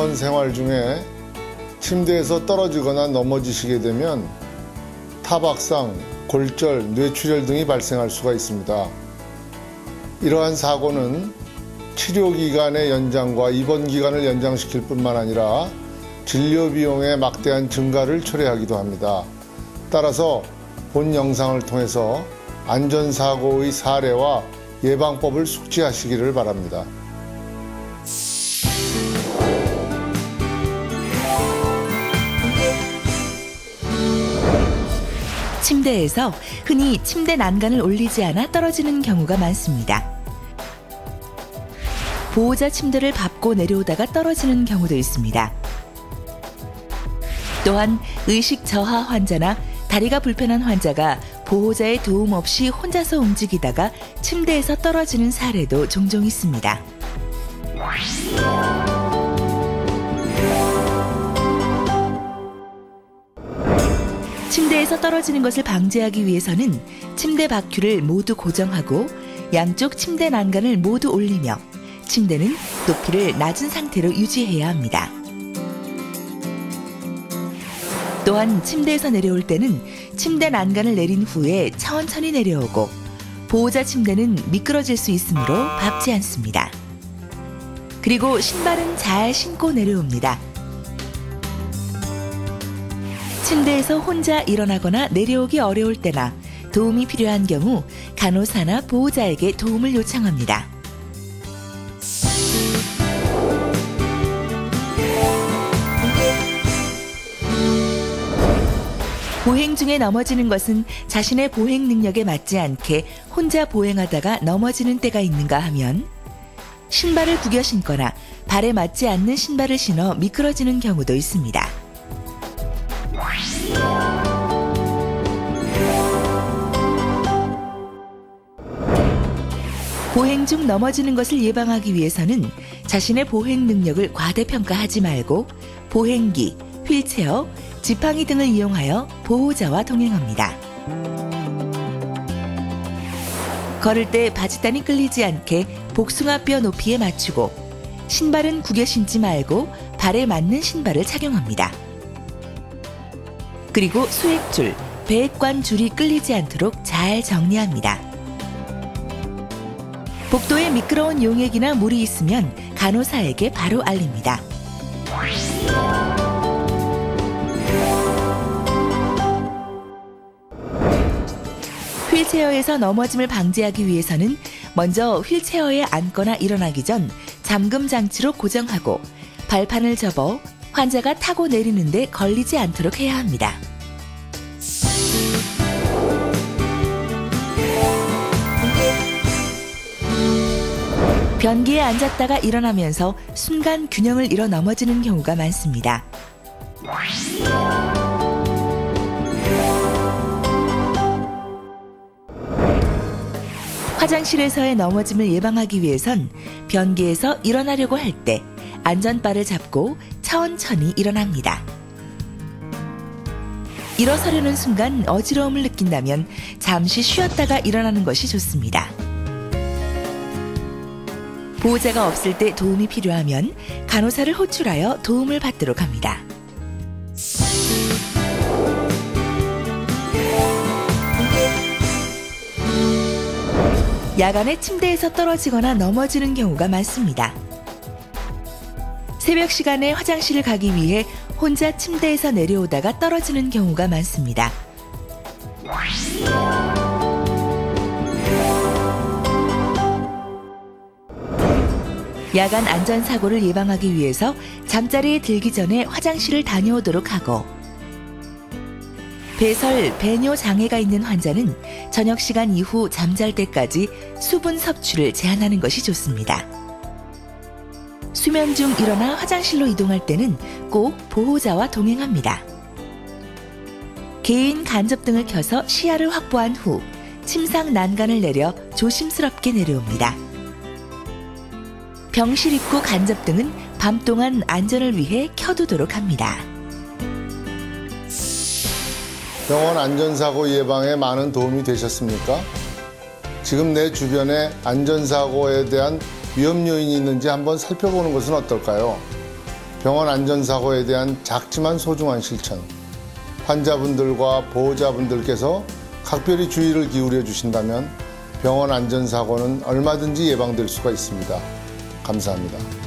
병원 생활 중에 침대에서 떨어지거나 넘어지시게 되면 타박상, 골절, 뇌출혈 등이 발생할 수가 있습니다. 이러한 사고는 치료 기간의 연장과 입원 기간을 연장시킬 뿐만 아니라 진료 비용의 막대한 증가를 초래하기도 합니다. 따라서 본 영상을 통해서 안전사고의 사례와 예방법을 숙지하시기를 바랍니다. 침대에서 흔히 침대 난간을 올리지 않아 떨어지는 경우가 많습니다. 보호자 침대를 밟고 내려오다가 떨어지는 경우도 있습니다. 또한 의식 저하 환자나 다리가 불편한 환자가 보호자의 도움 없이 혼자서 움직이다가 침대에서 떨어지는 사례도 종종 있습니다. 침대에서 떨어지는 것을 방지하기 위해서는 침대 바퀴를 모두 고정하고 양쪽 침대 난간을 모두 올리며 침대는 높이를 낮은 상태로 유지해야 합니다. 또한 침대에서 내려올 때는 침대 난간을 내린 후에 천천히 내려오고 보호자 침대는 미끄러질 수 있으므로 밟지 않습니다. 그리고 신발은 잘 신고 내려옵니다. 침대에서 혼자 일어나거나 내려오기 어려울 때나 도움이 필요한 경우 간호사나 보호자에게 도움을 요청합니다. 보행 중에 넘어지는 것은 자신의 보행 능력에 맞지 않게 혼자 보행하다가 넘어지는 때가 있는가 하면 신발을 구겨 신거나 발에 맞지 않는 신발을 신어 미끄러지는 경우도 있습니다. 보행 중 넘어지는 것을 예방하기 위해서는 자신의 보행 능력을 과대평가하지 말고 보행기, 휠체어, 지팡이 등을 이용하여 보호자와 동행합니다. 걸을 때 바지단이 끌리지 않게 복숭아뼈 높이에 맞추고 신발은 구겨 신지 말고 발에 맞는 신발을 착용합니다. 그리고 수액줄, 배액관 줄이 끌리지 않도록 잘 정리합니다. 복도에 미끄러운 용액이나 물이 있으면 간호사에게 바로 알립니다. 휠체어에서 넘어짐을 방지하기 위해서는 먼저 휠체어에 앉거나 일어나기 전 잠금 장치로 고정하고 발판을 접어 환자가 타고 내리는데 걸리지 않도록 해야 합니다. 변기에 앉았다가 일어나면서 순간 균형을 잃어 넘어지는 경우가 많습니다. 화장실에서의 넘어짐을 예방하기 위해선 변기에서 일어나려고 할 때 안전바를 잡고 천천히 일어납니다. 일어서려는 순간 어지러움을 느낀다면 잠시 쉬었다가 일어나는 것이 좋습니다. 보호자가 없을 때 도움이 필요하면 간호사를 호출하여 도움을 받도록 합니다. 야간에 침대에서 떨어지거나 넘어지는 경우가 많습니다. 새벽 시간에 화장실을 가기 위해 혼자 침대에서 내려오다가 떨어지는 경우가 많습니다. 야간 안전사고를 예방하기 위해서 잠자리에 들기 전에 화장실을 다녀오도록 하고 배설, 배뇨 장애가 있는 환자는 저녁 시간 이후 잠잘 때까지 수분 섭취를 제한하는 것이 좋습니다. 수면 중 일어나 화장실로 이동할 때는 꼭 보호자와 동행합니다. 개인 간접등을 켜서 시야를 확보한 후 침상 난간을 내려 조심스럽게 내려옵니다. 병실 입구 간접등은 밤 동안 안전을 위해 켜두도록 합니다. 병원 안전사고 예방에 많은 도움이 되셨습니까? 지금 내 주변에 안전사고에 대한 위험 요인이 있는지 한번 살펴보는 것은 어떨까요? 병원 안전사고에 대한 작지만 소중한 실천, 환자분들과 보호자분들께서 각별히 주의를 기울여 주신다면 병원 안전사고는 얼마든지 예방될 수가 있습니다. 감사합니다.